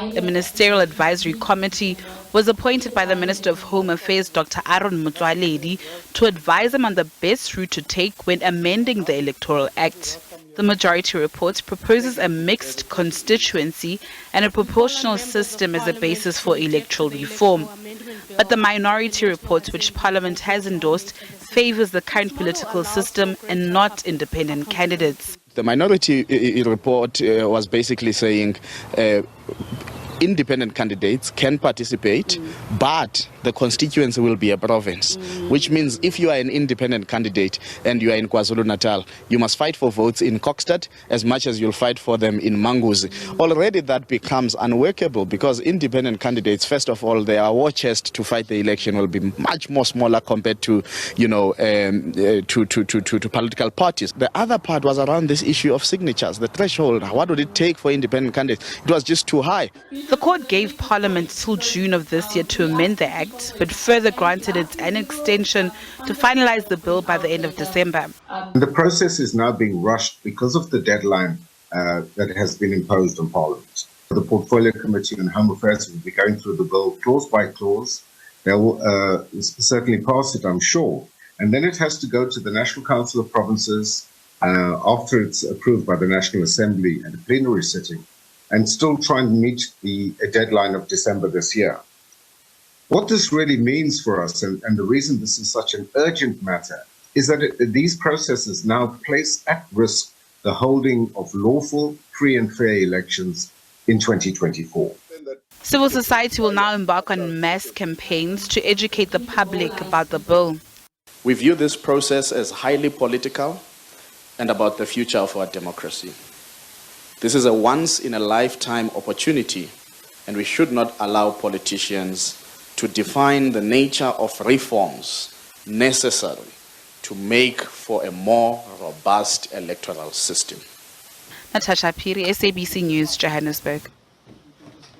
A ministerial advisory committee was appointed by the Minister of Home Affairs, Dr. Aaron Motsoaledi, to advise him on the best route to take when amending the Electoral Act. The majority report proposes a mixed constituency and a proportional system as a basis for electoral reform. But the minority report, which Parliament has endorsed, favours the current political system and not independent candidates. The minority report was basically saying independent candidates can participate, but the constituency will be a province, which means if you are an independent candidate and you are in KwaZulu-Natal, you must fight for votes in Kokstad as much as you'll fight for them in Manguzi. Already that becomes unworkable because independent candidates, first of all, their war chest to fight the election will be much more smaller compared to, to political parties. The other part was around this issue of signatures, the threshold. What would it take for independent candidates? It was just too high. The court gave Parliament till June of this year to amend the Act, but further granted it an extension to finalize the bill by the end of December. The process is now being rushed because of the deadline that has been imposed on Parliament. The Portfolio Committee on Home Affairs will be going through the bill clause by clause. They will certainly pass it, I'm sure. And then it has to go to the National Council of Provinces after it's approved by the National Assembly at a plenary sitting, and still try and meet the deadline of December this year. What this really means for us, and the reason this is such an urgent matter, is that these processes now place at risk the holding of lawful, free and fair elections in 2024. Civil society will now embark on mass campaigns to educate the public about the bill. We view this process as highly political and about the future of our democracy. This is a once-in-a-lifetime opportunity, and we should not allow politicians to define the nature of reforms necessary to make for a more robust electoral system. Natasha Piri, SABC News, Johannesburg.